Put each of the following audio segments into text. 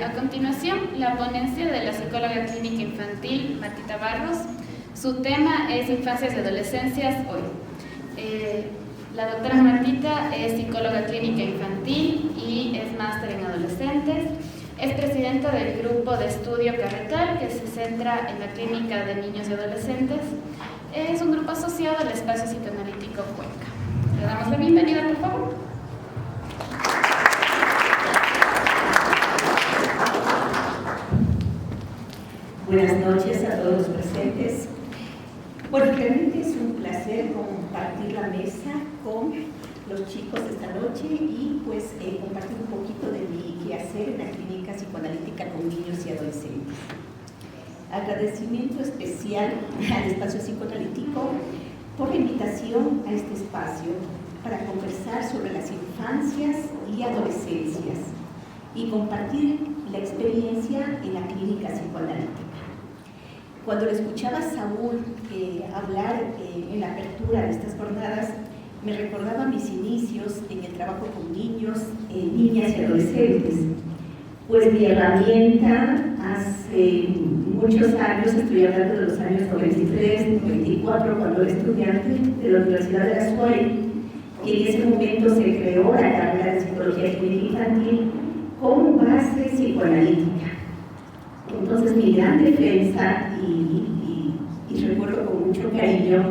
A continuación, la ponencia de la psicóloga clínica infantil Martita Barros. Su tema es Infancias y Adolescencias hoy. La doctora Martita es psicóloga clínica infantil y es máster en adolescentes. Es presidenta del grupo de estudio Carretal, que se centra en la clínica de niños y adolescentes. Es un grupo asociado al espacio psicoanalítico Cuenca. Le damos la bienvenida, por favor. Buenas noches a todos los presentes. Bueno, realmente es un placer compartir la mesa con los chicos esta noche y pues compartir un poquito de mi quehacer en la clínica psicoanalítica con niños y adolescentes. Agradecimiento especial al espacio psicoanalítico por la invitación a este espacio para conversar sobre las infancias y adolescencias y compartir la experiencia en la clínica psicoanalítica. Cuando le escuchaba a Saúl hablar en la apertura de estas jornadas, me recordaba mis inicios en el trabajo con niños, niñas y adolescentes. Pues mi herramienta hace muchos años, estoy hablando de los años 93, 94, cuando era estudiante de la Universidad de la SUAY, que en ese momento se creó la carrera de Psicología Clínica Infantil con base psicoanalítica. Entonces mi gran defensa, y recuerdo con mucho cariño,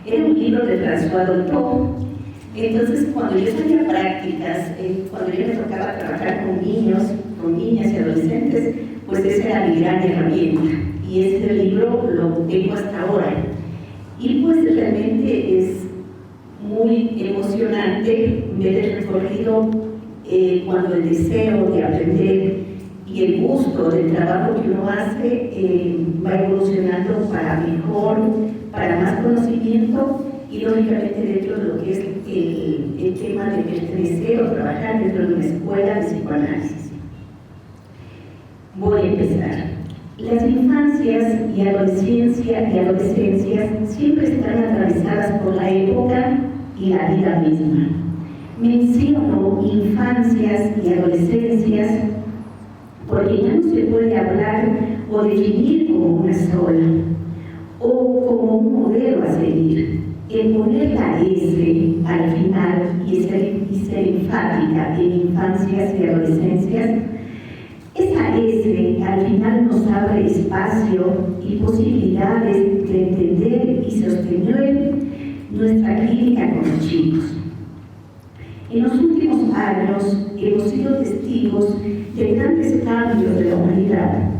era un libro de François Dolto. Entonces cuando yo salía a prácticas, cuando yo me tocaba trabajar con niños, con niñas y adolescentes, pues esa era mi gran herramienta. Y ese libro lo tengo hasta ahora. Y pues realmente es muy emocionante ver el recorrido cuando el deseo de aprender y el gusto del trabajo que uno hace va evolucionando para mejor, para más conocimiento y lógicamente dentro de lo que es el tema de pertenecer o trabajar dentro de una escuela de psicoanálisis. Voy a empezar. Las infancias y adolescencias siempre están atravesadas por la época y la vida misma. Menciono infancias y adolescencias porque ya no se puede hablar o definir como una sola o como un modelo a seguir. El poner la S al final y ser enfática en infancias y adolescencias, esa S al final nos abre espacio y posibilidades de entender y sostener nuestra clínica con los chicos. En los últimos años hemos sido testigos de grandes cambios de la humanidad,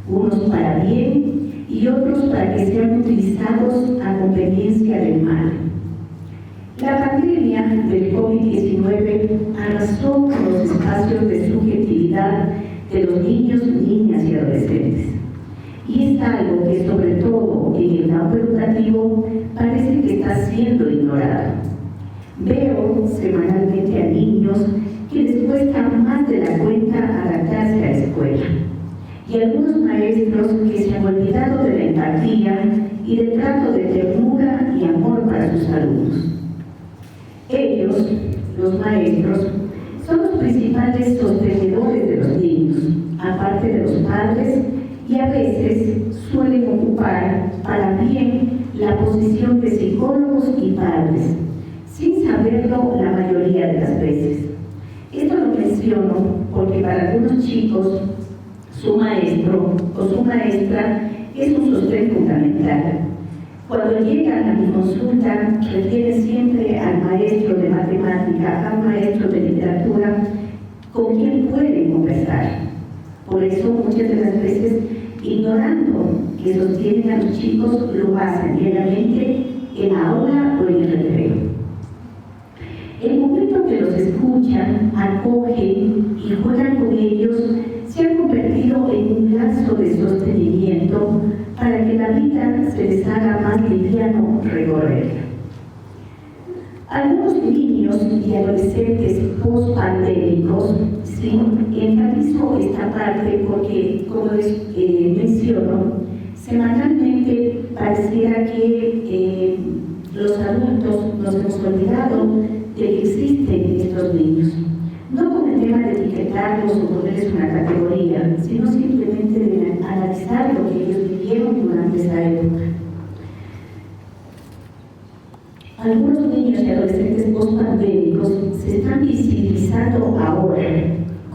unos para bien y otros para que sean utilizados a conveniencia del mal. La pandemia del COVID-19 arrasó con los espacios de subjetividad de los niños, niñas y adolescentes. Y es algo que, sobre todo en el campo educativo, parece que está siendo ignorado. Veo semanalmente a niños que les cuesta más de la cuenta adaptarse a la escuela. Y algunos maestros que se han olvidado de la empatía y del trato de ternura y amor para sus alumnos. Ellos, los maestros, son los principales sostenedores de los niños, aparte de los padres, y a veces suelen ocupar para bien la posición de psicólogos y padres, sin saberlo la mayoría de las veces. Esto lo menciono porque para algunos chicos su maestro o su maestra es un sostén fundamental. Cuando llegan a mi consulta, refieren siempre al maestro de matemática, al maestro de literatura, con quien pueden conversar. Por eso, muchas de las veces, ignorando que sostienen a los chicos, lo hacen diariamente en la aula o en el recreo. El momento que los escuchan, acogen y juegan con ellos, se ha convertido en un lazo de sostenimiento para que la vida se les haga más liviano recorrerla. Algunos niños y adolescentes post-pandémicos, sí, enfatizo esta parte porque, como les menciono, semanalmente pareciera que los adultos nos hemos olvidado de que existen estos niños. No con el tema tema de etiquetarlos o ponerles una categoría, sino simplemente de analizar lo que ellos vivieron durante esa época. Algunos niños y adolescentes post-pandémicos se están visibilizando ahora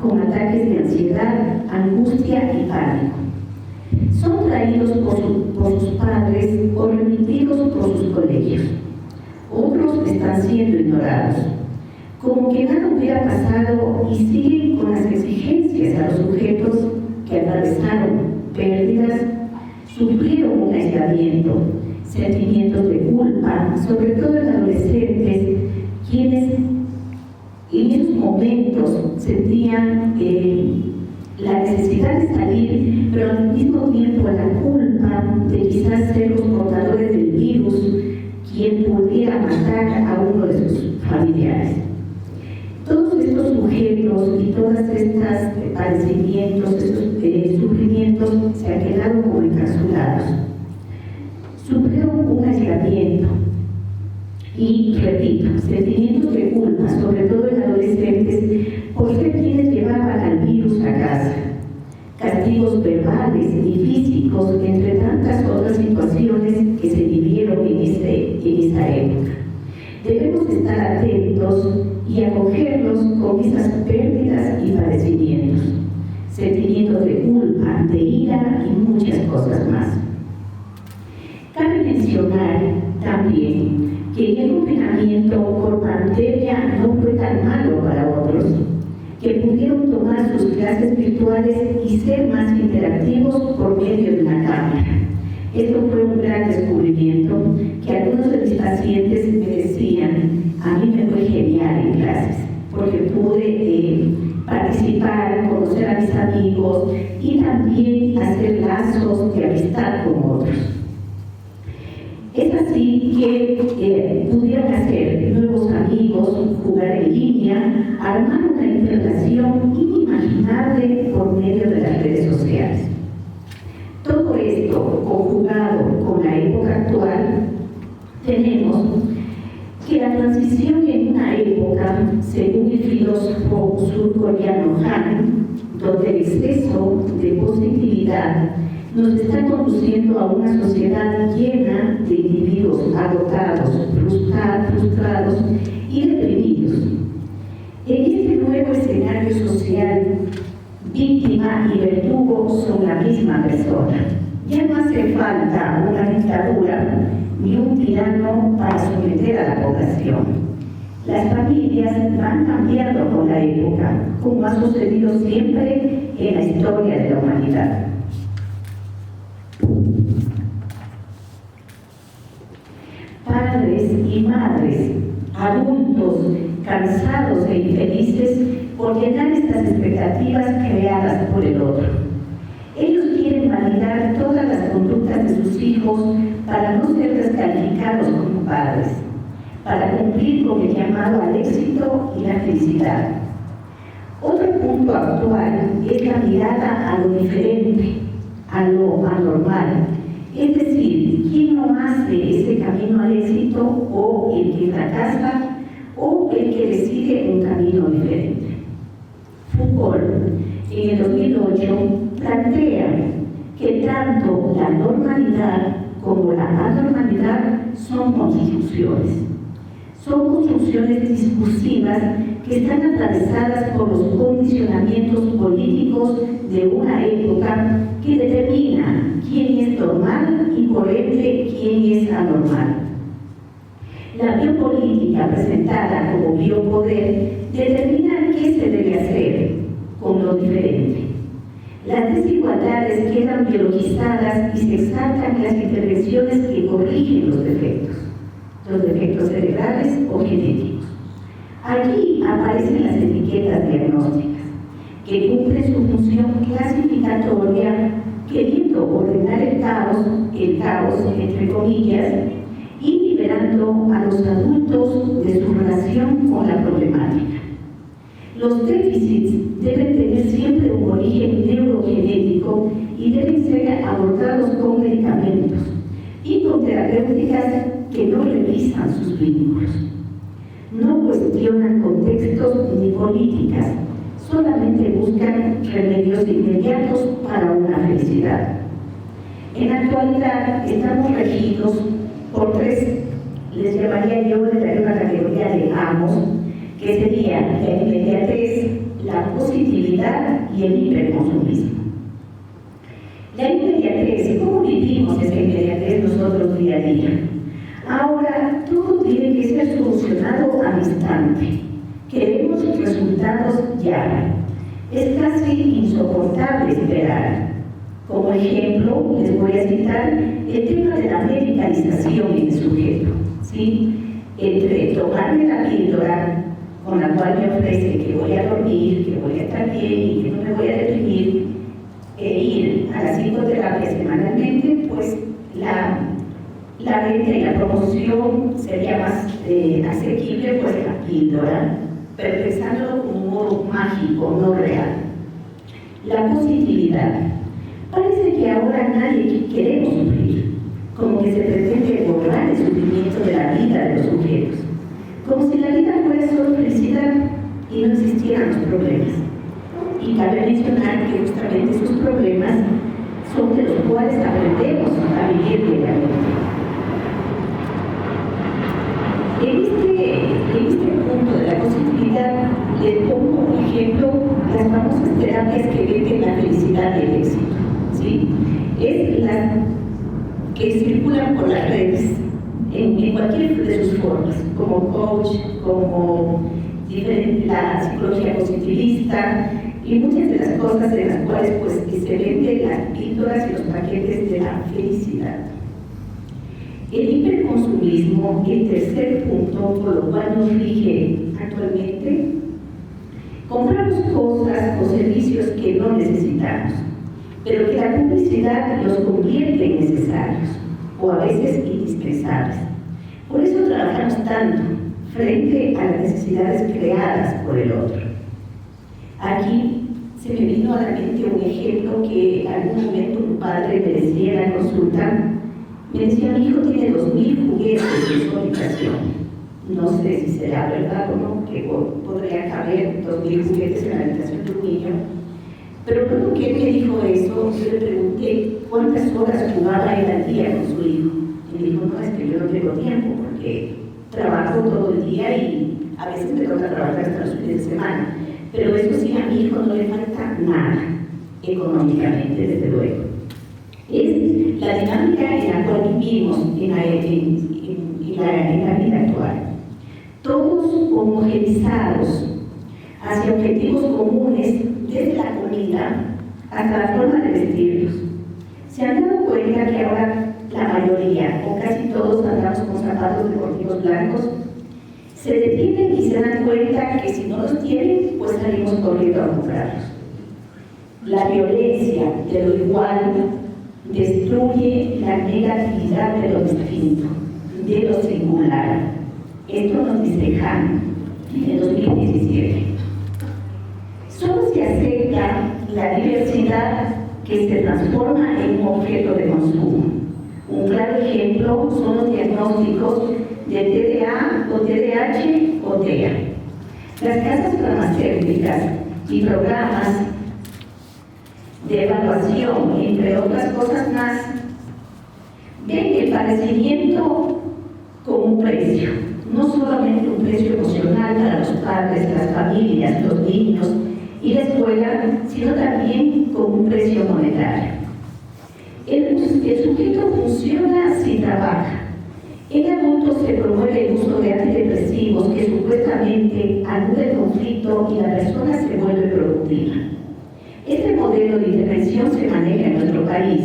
con ataques de ansiedad, angustia y pánico. Son traídos por sus padres o remitidos por sus colegios. Otros están siendo ignorados, como que nada hubiera pasado, y siguen con las exigencias a los sujetos que atravesaron pérdidas, sufrieron un aislamiento, sentimientos de culpa, sobre todo en adolescentes, quienes en esos momentos sentían la necesidad de salir, pero al mismo tiempo la culpa de quizás ser los portadores del virus, quien pudiera matar a uno de sus familiares. Todos estos sujetos y todas estas padecimientos, estos sufrimientos se han quedado como encapsulados. Sufrieron un aislamiento y, repito, sentimientos de culpa, sobre todo en adolescentes, por ser quienes llevaban al virus a casa. Castigos verbales y físicos, entre tantas otras situaciones que se vivieron en esa época. Debemos estar atentos y acogerlos con esas pérdidas y padecimientos, sentimientos de culpa, de ira y muchas cosas más. Cabe mencionar también que el confinamiento por pandemia no fue tan malo para otros, que pudieron tomar sus clases virtuales y ser más interactivos por medio de una cámara. Esto fue un gran descubrimiento que algunos de mis pacientes me decían: a mí me fue genial en clases, porque pude participar, conocer a mis amigos y también hacer lazos de amistad con otros. Es así que pudieron hacer nuevos amigos, jugar en línea, armar una interrelación inimaginable por medio de las redes sociales. Todo esto conjugado con la época actual, tenemos que la transición en una época, según el filósofo surcoreano Han, donde el exceso de positividad nos está conduciendo a una sociedad llena de individuos agotados, frustrados y deprimidos. En este nuevo escenario social, víctima y verdugo son la misma persona. Ya no hace falta una dictadura ni un tirano para someter a la población. Las familias van cambiando con la época, como ha sucedido siempre en la historia de la humanidad. Padres y madres, adultos, cansados e infelices por llenar estas expectativas creadas por el otro. Ellos quieren validar todas las conductas de sus hijos para no ser descalificados como padres, para cumplir con el llamado al éxito y la felicidad. Otro punto actual es la mirada a lo diferente, a lo anormal. Es decir, ¿quién no hace ese camino al éxito, o el que fracasa, o el que decide un camino diferente? Foucault, en el 2008, plantea que tanto la normalidad como la anormalidad son construcciones. Son construcciones discursivas que están atravesadas por los condicionamientos políticos de una época que determina quién es normal y por ende quién es anormal. La biopolítica presentada como biopoder determina qué se debe hacer con lo diferente. Las desigualdades quedan biologizadas y se exaltan las intervenciones que corrigen los defectos cerebrales o genéticos. Allí aparecen las etiquetas diagnósticas, que cumplen su función clasificatoria, queriendo ordenar el caos entre comillas, y liberando a los adultos de su relación con la problemática. Los déficits deben tener siempre un origen neurogenético y deben ser abordados con medicamentos y con terapéuticas que no revisan sus vínculos. No cuestionan contextos ni políticas, solamente buscan remedios inmediatos para una felicidad. En la actualidad estamos regidos por tres, les llamaría yo, les daría una categoría de amos, que sería la inmediatez, la positividad y el hiperconsumismo. La inmediatez, ¿cómo vivimos esa inmediatez nosotros día a día? Ahora todo tiene que ser solucionado al instante. Queremos resultados ya. Es casi insoportable esperar. Como ejemplo, les voy a citar el tema de la medicalización en el sujeto, ¿sí? Entre tomarme la píldora con la cual me ofrece que voy a dormir, que voy a estar bien y que no me voy a deprimir, e ir a la psicoterapia semanalmente, pues la venta y la promoción sería más asequible, pues la píldora, pero pensándolo como un modo mágico, no real. La positividad. Parece que ahora nadie queremos sufrir, como que se pretende borrar el sufrimiento de la vida de los sujetos, como si la vida fuera solo felicidad y no existieran los problemas. Y cabe mencionar que justamente esos problemas son de los cuales aprendemos a vivir diariamente. En este punto de la positividad, les pongo un ejemplo, las famosas terapias que venden la felicidad y el éxito. ¿Sí? Es las que circulan por las redes en cualquier de sus formas, como coach, como la psicología positivista y muchas de las cosas en las cuales pues, se venden las píldoras y los paquetes de la felicidad. El hiperconsumismo, el tercer punto por lo cual nos rige actualmente, compramos cosas o servicios que no necesitamos, pero que la publicidad los convierte en necesarios o a veces indispensables. Por eso trabajamos tanto frente a las necesidades creadas por el otro. Aquí se me vino a la mente un ejemplo que en algún momento un padre me decía en la consulta. Me decía, mi hijo tiene 2000 juguetes en su habitación. No sé si será verdad o no, que podría caber 2000 juguetes en la habitación de un niño. Pero luego que él me dijo eso, yo le pregunté cuántas horas jugaba él al día con su hijo. Y me dijo, no, es que yo no tengo tiempo porque trabajo todo el día y a veces me toca trabajar hasta los fines de semana. Pero eso sí, a mi hijo no le falta nada, económicamente, desde luego. Es la dinámica en la cual vivimos en la vida actual. Todos homogenizados hacia objetivos comunes, desde la comida hasta la forma de vestirlos. ¿Se han dado cuenta que ahora la mayoría, o casi todos, andamos con zapatos deportivos blancos? Se detienen y se dan cuenta que si no los tienen, pues salimos corriendo a comprarlos. La violencia de lo igual destruye la negatividad de lo distinto, de lo singular. Esto nos dice Han en el 2017. Solo se acepta la diversidad que se transforma en un objeto de consumo. Un claro ejemplo son los diagnósticos de TDA o TDAH o TEA. Las casas farmacéuticas y programas de evaluación, entre otras cosas más, ven el padecimiento como un precio, no solamente un precio emocional para los padres, las familias, los niños y la escuela, sino también como un precio monetario. El sujeto funciona si trabaja. En adultos se promueve el uso de antidepresivos que supuestamente anuda el conflicto y la persona se vuelve productiva. Este modelo de intervención se maneja en nuestro país.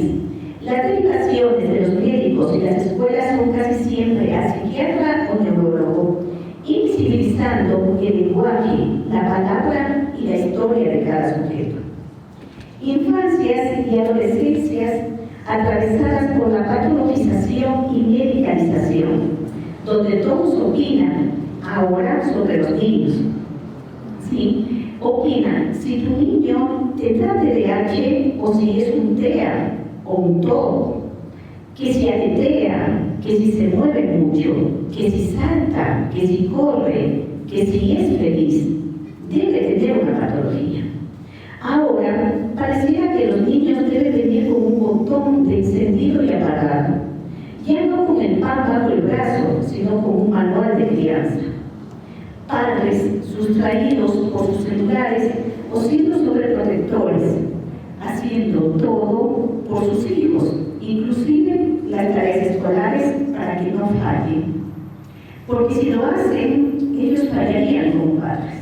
Las derivaciones de los médicos y las escuelas son casi siempre a psiquiatra o neurólogo, invisibilizando el lenguaje, la palabra y la historia de cada sujeto. Infancias y adolescencias atravesadas por la patologización y medicalización, donde todos opinan ahora sobre los niños. ¿Sí? Opinan si tu niño tendrá TDAH o si es un TEA o un TOD, que si aletea, que si se mueve mucho, que si salta, que si corre, que si es feliz. debe tener una patología. Ahora, pareciera que los niños deben venir con un botón de encendido y apagado, ya no con el pan bajo el brazo, sino con un manual de crianza. Padres sustraídos por sus celulares o siendo sobreprotectores, haciendo todo por sus hijos, inclusive las tareas escolares para que no fallen. Porque si lo hacen, ellos fallarían como padres.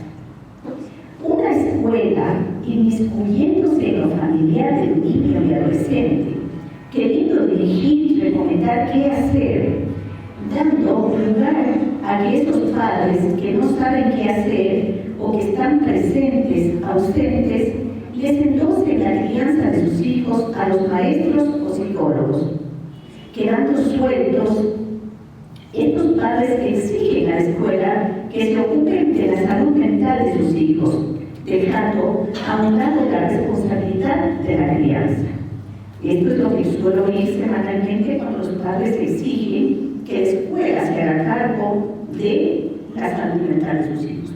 Una escuela inmiscuyéndose en lo familiar del niño y adolescente, queriendo dirigir y recomendar qué hacer, dando lugar a que esos padres que no saben qué hacer o que están presentes, ausentes, les endocen la crianza de sus hijos a los maestros o psicólogos, quedando sueltos. Estos padres exigen a la escuela que se ocupen de la salud mental de sus hijos, dejando a un lado la responsabilidad de la crianza. Esto es lo que suelo oír semanalmente cuando los padres exigen que la escuela se haga cargo de la salud mental de sus hijos.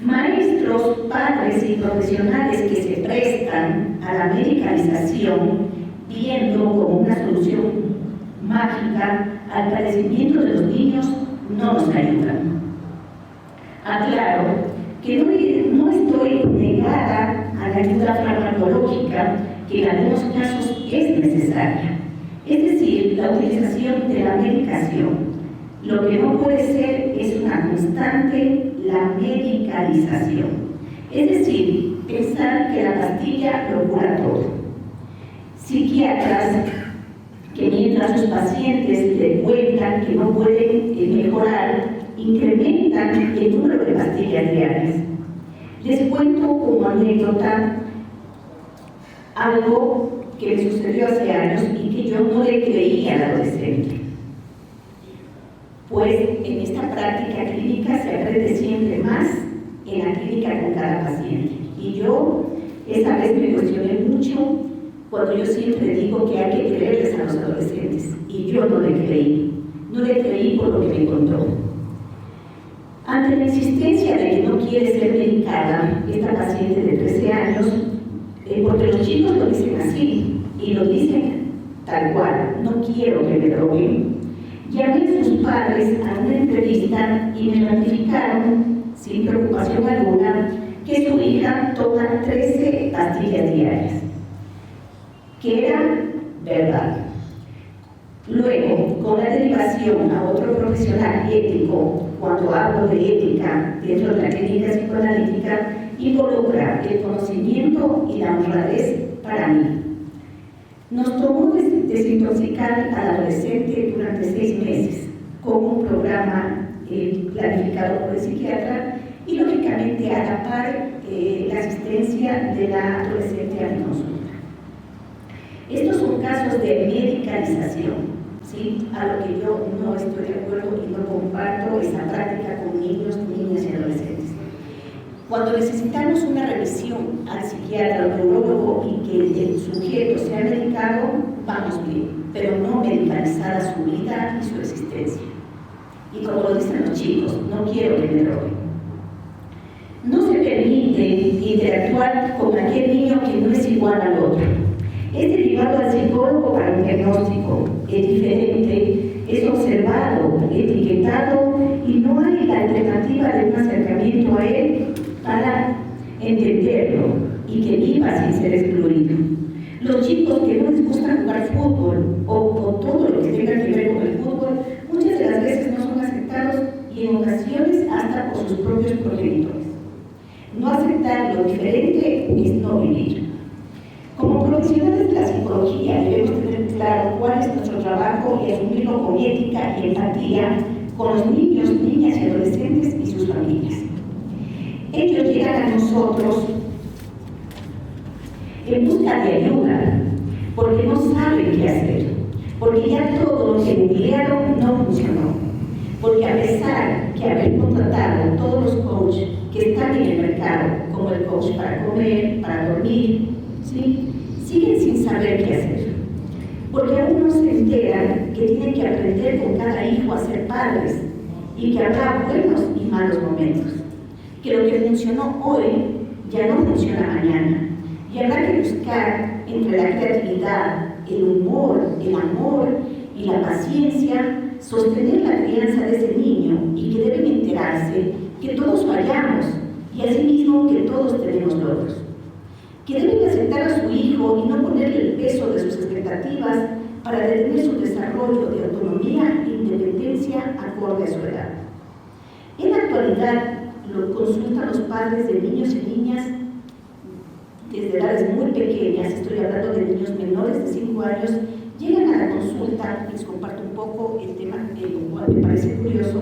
Maestros, padres y profesionales que se prestan a la medicalización, viendo como una solución mágica al padecimiento de los niños, no nos ayudan. Aclaro que no estoy negada a la ayuda farmacológica, que en algunos casos es necesaria, es decir, la utilización de la medicación. Lo que no puede ser es una constante la medicalización, es decir, pensar que la pastilla lo cura todo. Psiquiatras que mientras sus pacientes le cuentan que no pueden mejorar, incrementan el número de pastillas diarias. Les cuento como anécdota algo que me sucedió hace años y que yo no le creía al adolescente. Pues en esta práctica clínica se aprende siempre más en la clínica con cada paciente. Y yo esa vez me cuestioné mucho cuando yo siempre digo que hay que creerles a los adolescentes. Y yo no le creí. No le creí por lo que me contó. Ante la insistencia de que no quiere ser medicada, esta paciente de 13 años, porque los chicos lo dicen así, y lo dicen tal cual, no quiero que me droguen, llamé a sus padres a una entrevista y me ratificaron, sin preocupación alguna, que su hija toma 13 pastillas diarias, que era verdad. Luego, con la derivación a otro profesional ético, cuando hablo de ética dentro de la clínica psicoanalítica, involucra el conocimiento y la honradez para mí. Nos tomó desintoxicar al adolescente durante 6 meses con un programa planificado por el psiquiatra y, lógicamente, a la par la asistencia de la adolescente a mi consulta. Estos son casos de medicalización, ¿sí? A lo que yo no estoy de acuerdo y no comparto esa práctica con niños, niñas y adolescentes. Cuando necesitamos una revisión al psiquiatra o neurólogo y que el sujeto sea medicado, vamos bien, pero no medicalizada su vida y su existencia. Y como lo dicen los chicos, no quiero que me droguen. No se permite interactuar con aquel niño que no es igual al otro. Es derivado al psicólogo para un diagnóstico, es diferente, es observado, etiquetado y no hay la alternativa de un acercamiento a él para entenderlo y que viva sin ser excluido. Los chicos que no les gusta jugar fútbol o todo lo que tenga que ver con el fútbol, muchas de las veces no son aceptados y en ocasiones hasta por sus propios progenitores. No aceptar lo diferente es no vivir. Como profesionales de la psicología debemos tener claro cuál es nuestro trabajo y asumirlo con ética y empatía con los niños, niñas y adolescentes y sus familias. Ellos llegan a nosotros en busca de ayuda, porque no saben qué hacer, porque ya todo lo que emplearon no funcionó, porque a pesar que haber contratado todos los coaches que están en el mercado, como el coach para comer, para dormir, ¿sí?, siguen sin saber qué hacer, porque aún no se enteran que tienen que aprender con cada hijo a ser padres y que habrá buenos y malos momentos, que lo que funcionó hoy ya no funciona mañana, y habrá que buscar entre la creatividad, el humor, el amor y la paciencia, sostener la crianza de ese niño y que deben enterarse que todos fallamos y asimismo que todos tenemos logros. Que deben aceptar a su hijo y no ponerle el peso de sus expectativas para detener su desarrollo de autonomía e independencia acorde a su edad. En la actualidad, lo consultan los padres de niños y niñas desde edades muy pequeñas, estoy hablando de niños menores de 5 años, llegan a la consulta, les comparto un poco el tema, lo cual me parece curioso,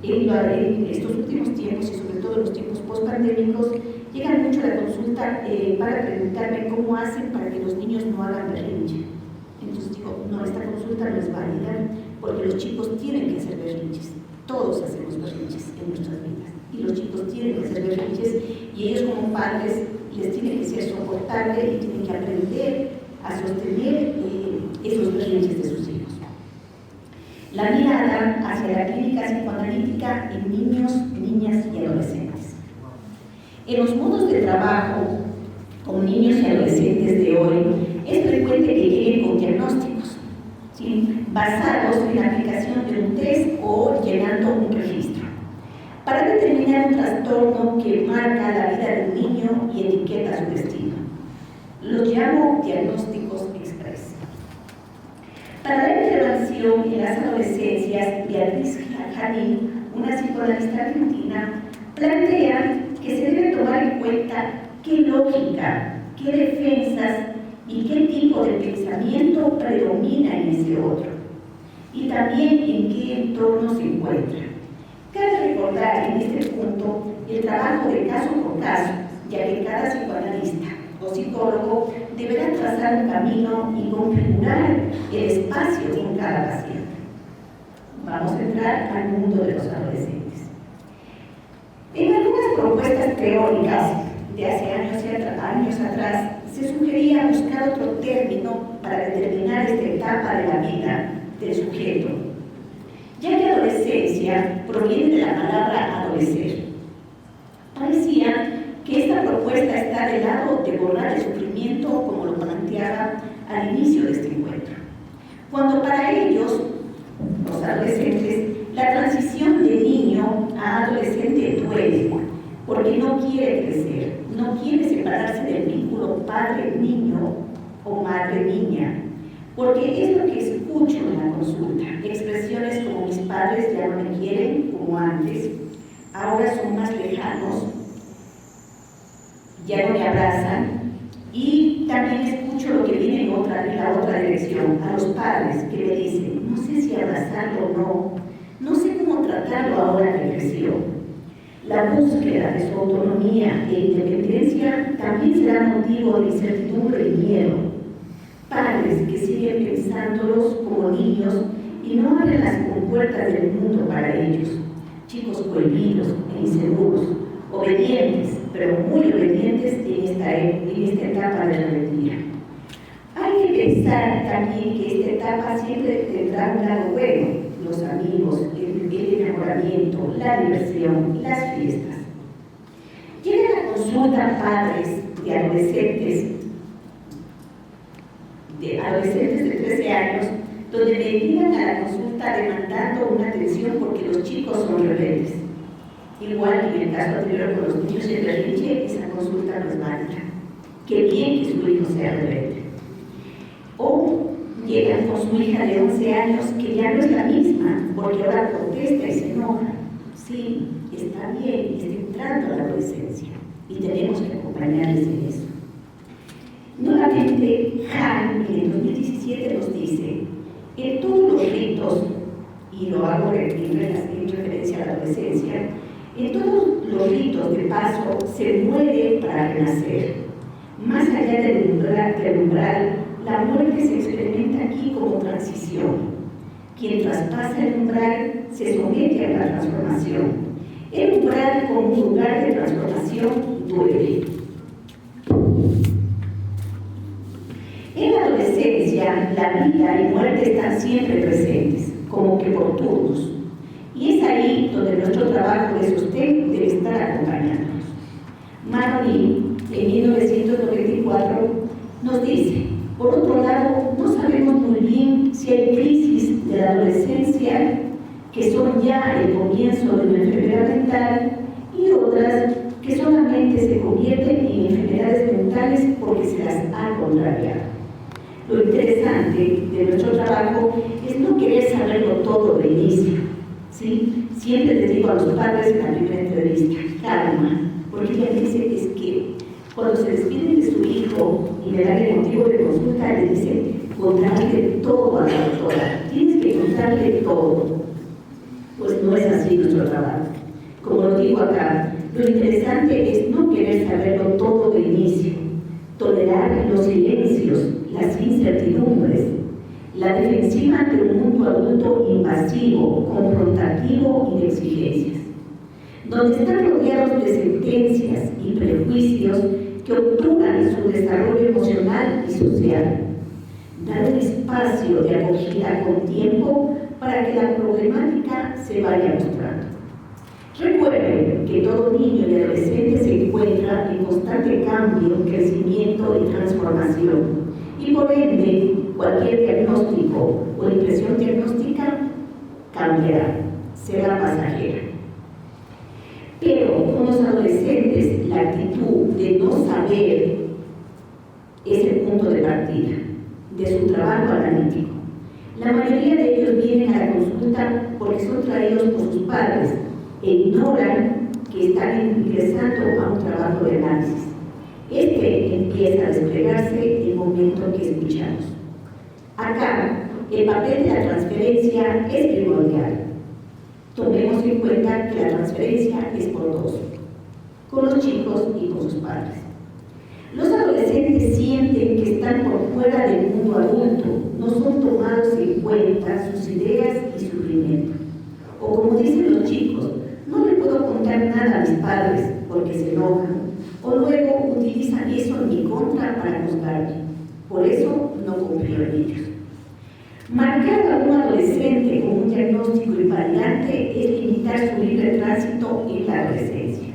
en estos últimos tiempos y sobre todo en los tiempos post-pandémicos, llegan mucho a la consulta para preguntarme cómo hacen para que los niños no hagan berrinche. Entonces digo, no, esta consulta no es válida porque los chicos tienen que hacer berrinches, todos hacemos berrinches en nuestras vidas y los chicos tienen que hacer berrinches y ellos como padres les tiene que ser soportable y tienen que aprender a sostener esos berrinches de sus hijos. La mirada hacia la clínica psicoanalítica en niños, niñas y adolescentes. En los modos de trabajo con niños y adolescentes de hoy, es frecuente que lleguen con diagnósticos, ¿sí?, basados en la aplicación de un test o llenando un registro, para determinar un trastorno que marca la vida del niño y etiqueta su destino. Los llamo diagnósticos express. Para la intervención en las adolescencias, Beatriz Janín, una psicoanalista argentina, plantea que se debe tomar en cuenta qué lógica, qué defensas y qué tipo de pensamiento predomina en ese otro, y también en qué entorno se encuentra. Cabe recordar en este punto el trabajo de caso por caso, ya que cada psicoanalista o psicólogo deberá trazar un camino y configurar el espacio con cada paciente. Vamos a entrar al mundo de los adolescentes. En algunas propuestas teóricas de hace años atrás, se sugería buscar otro término para determinar esta etapa de la vida del sujeto, ya que adolescencia proviene de la palabra adolecer. Parecía que esta propuesta está del lado de borrar el sufrimiento, como lo planteaba al inicio de este encuentro, cuando para ellos, los adolescentes, la transición de niño a adolescente duele, porque no quiere crecer, no quiere separarse del vínculo padre-niño o madre-niña, porque es lo que escucho en la consulta, expresiones como mis padres ya no me quieren como antes, ahora son más lejanos, ya no me abrazan, y también escucho lo que viene en la otra dirección, a los padres que me dicen, no sé si abrazarlo o no, no sé cómo tratarlo ahora que creció. La búsqueda de su autonomía e independencia también será motivo de incertidumbre y miedo. Padres que siguen pensándolos como niños y no abren las compuertas del mundo para ellos. Chicos cohibidos e inseguros, obedientes, pero muy obedientes en esta etapa de la rebeldía. Hay que pensar también que esta etapa siempre tendrá un lado bueno, los amigos, el enamoramiento, la diversión, las fiestas. Llegan a consulta padres de adolescentes de 13 años, donde me llegan a la consulta demandando una atención porque los chicos son rebeldes. Igual que en el caso anterior con los niños en berrinche, esa consulta no es válida. Qué bien que su hijo sea rebelde. O llegan con su hija de 11 años que ya no es la misma, porque ahora protesta y se enoja. Sí, está bien, está entrando a la adolescencia y tenemos que acompañarles en eso. Nuevamente, Han en el 2017 nos dice, en todos los ritos, y lo hago en referencia a la adolescencia, en todos los ritos de paso se muere para renacer. Más allá del umbral, la muerte se experimenta aquí como transición. Quien traspasa el umbral se somete a la transformación. El umbral como un lugar de transformación duele. En la adolescencia, la vida y muerte están siempre presentes, como que por turnos. Y es ahí donde nuestro trabajo de sostén debe estar acompañándonos. Manolín, en 1994, nos dice: por otro lado, no sabemos muy bien si hay crisis de la adolescencia que son ya el comienzo de una enfermedad mental y otras que solamente se convierten en enfermedades mentales porque se las ha contrariado. Lo interesante de nuestro trabajo es no querer saberlo todo de inicio, ¿sí? Siempre les digo a los padres en la primera entrevista: calma, porque ella dice es que cuando se despiden de su hijo y le dan el motivo de consulta, le dicen: contarle todo a la doctora, tienes que contarle todo. Pues no es así nuestro trabajo. Como lo digo acá, lo interesante es no querer saberlo todo de inicio, tolerar los silencios, las incertidumbres, la defensiva ante un mundo adulto invasivo, confrontativo y de exigencias, donde están rodeados de sentencias y prejuicios que obturan su desarrollo emocional y social. Dar un espacio de acogida con tiempo para que la problemática se vaya mostrando. Recuerden que todo niño y adolescente se encuentra en constante cambio, crecimiento y transformación, y por ende cualquier diagnóstico o impresión diagnóstica cambiará, será pasajera. Pero con los adolescentes la actitud de no saber es el punto de partida de su trabajo analítico. La mayoría de ellos vienen a la consulta porque son traídos por sus padres e ignoran que están ingresando a un trabajo de análisis. Este empieza a desplegarse en el momento que escuchamos. Acá, el papel de la transferencia es primordial. Tomemos en cuenta que la transferencia es por dos, con los chicos y con sus padres. Los adolescentes sienten que están por fuera del mundo adulto, no son tomados en cuenta sus ideas y sufrimiento. O como dicen los chicos: no le puedo contar nada a mis padres porque se enojan, o luego utilizan eso en mi contra para juzgarme. Por eso no confío en ellos. Marcar a un adolescente con un diagnóstico invalidante es limitar su libre tránsito en la adolescencia.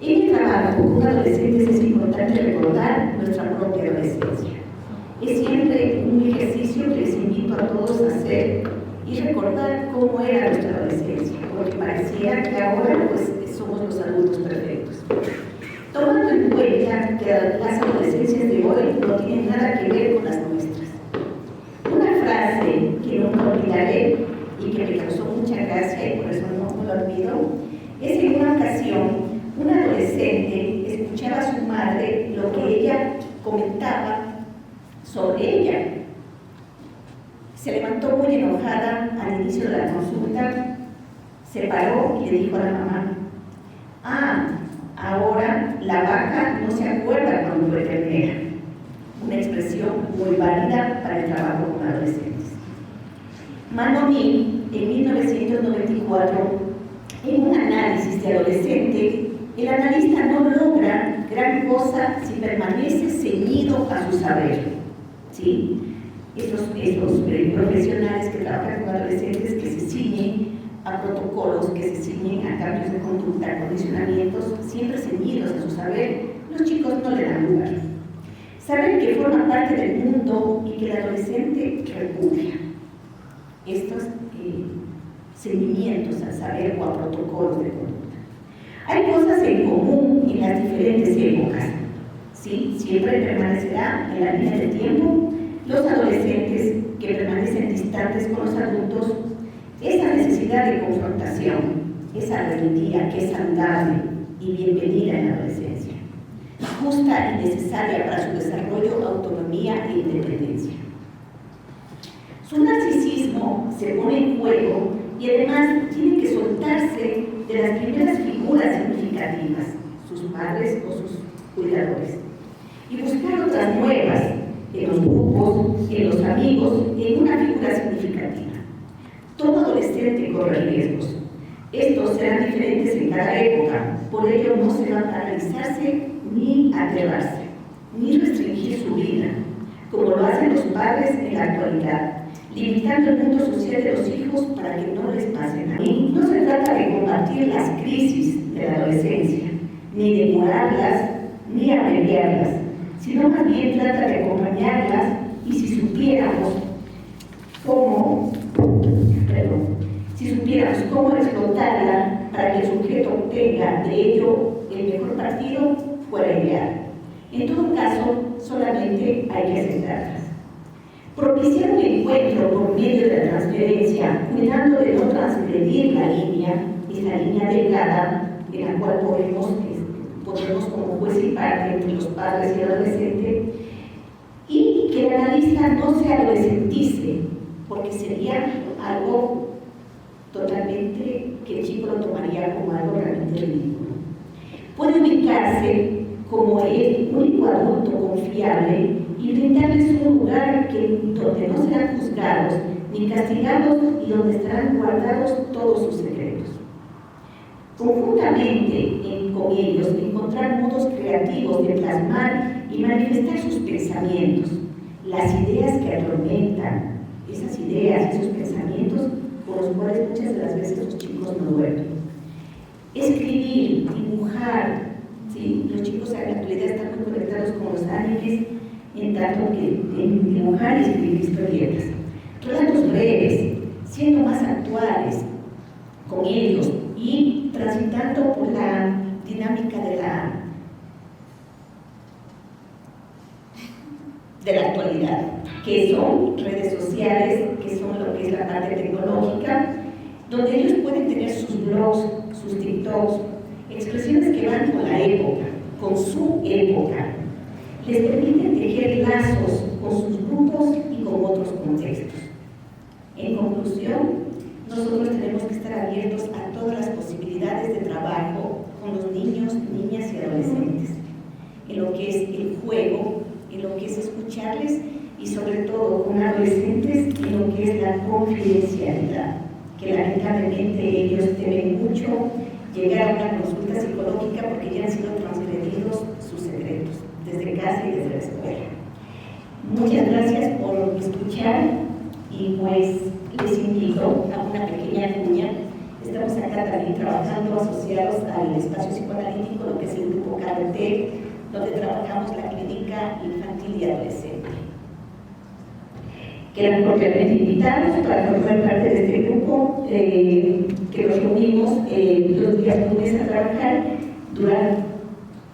En el trabajo con adolescentes es importante recordar nuestra propia adolescencia. Es siempre un ejercicio que les invito a todos a hacer y recordar cómo era nuestra adolescencia, porque pareciera que ahora pues somos los adultos perfectos. Tomando en cuenta que las adolescencias de hoy no tienen nada que ver con las nuestras. Una frase que nunca olvidaré y que me causó mucha gracia y por eso no lo olvido, es en una ocasión una adolescente escuchaba a su madre lo que ella comentaba sobre ella. Se levantó muy enojada al inicio de la consulta, se paró y le dijo a la mamá: ahora la vaca no se acuerda cuando fue ternera. Una expresión muy válida para el trabajo con adolescentes. Manolín, en 1994, en un análisis de adolescente, el analista no logra gran cosa si permanece ceñido a su saber. ¿Sí? Esos profesionales que trabajan con adolescentes que se ciñen a protocolos, que se ciñen a cambios de conducta, a condicionamientos, siempre ceñidos a su saber, los chicos no le dan lugar. Saben que forma parte del mundo y que el adolescente repudia estos ceñimientos al saber o a protocolos de conducta. Hay cosas en común en las diferentes épocas, ¿sí? Siempre permanecerá en la línea del tiempo los adolescentes que permanecen distantes con los adultos, esa necesidad de confrontación, esa rebeldía que es saludable y bienvenida en la adolescencia, justa y necesaria para su desarrollo, autonomía e independencia. Su narcisismo se pone en juego y además tiene que soltarse de las primeras figuras significativas, sus padres o sus cuidadores, y buscar otras nuevas en los grupos, en los amigos, en una figura significativa. Todo adolescente corre riesgos. Estos serán diferentes en cada época, por ello no se va a paralizarse ni aterrarse, ni restringir su vida, como lo hacen los padres en la actualidad. limitando el mundo social de los hijos para que no les pase nada. Y no se trata de combatir las crisis de la adolescencia, ni de curarlas, ni abreviarlas, sino más bien trata de acompañarlas, y si supiéramos cómo explotarla para que el sujeto obtenga de ello el mejor partido, fuera ideal. En todo caso, solamente hay que aceptarlas. Propiciar un encuentro por medio de la transferencia, cuidando de no transgredir la línea, esa línea delgada en la cual podemos como juez y parte entre los padres y el adolescente, y que el analista no se adolescentice, porque sería algo totalmente que el chico lo tomaría como algo realmente ridículo. Puede ubicarse como el único adulto confiable y brindarles un lugar donde no serán juzgados ni castigados y donde estarán guardados todos sus secretos. Conjuntamente con ellos encontrar modos creativos de plasmar y manifestar sus pensamientos, las ideas que atormentan, esas ideas, esos pensamientos con los cuales muchas de las veces los chicos no duermen. Escribir, dibujar, ¿sí? Los chicos en la actualidad están muy conectados con los animes, en tanto que en dibujar y escribir historietas. Relatos breves, siendo más actuales con ellos y transitando por la dinámica de la actualidad, que son redes sociales, que son lo que es la parte tecnológica, donde ellos pueden tener sus blogs, sus TikToks, expresiones que van con la época, con su época. Les permiten tejer lazos con sus grupos y con otros contextos. En conclusión, nosotros tenemos que estar abiertos a todas las posibilidades de trabajo con los niños, niñas y adolescentes, en lo que es el juego, en lo que es escucharles y sobre todo con adolescentes en lo que es la confidencialidad, que lamentablemente ellos temen mucho llegar a una consulta psicológica porque ya han sido transgredidos sus secretos, desde casa y desde la escuela. Muchas gracias por escuchar y pues les invito a una pequeña cuña. Estamos acá también trabajando asociados al espacio psicoanalítico, lo que es el grupo Carretec, donde trabajamos la clínica infantil y adolescente. Quedan cordialmente invitados para formar parte de este grupo que nos reunimos los días lunes a trabajar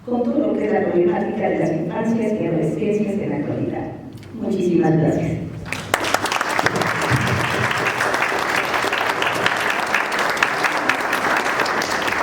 con todo lo que es la problemática de las infancias y adolescencias en la actualidad. Muchísimas gracias.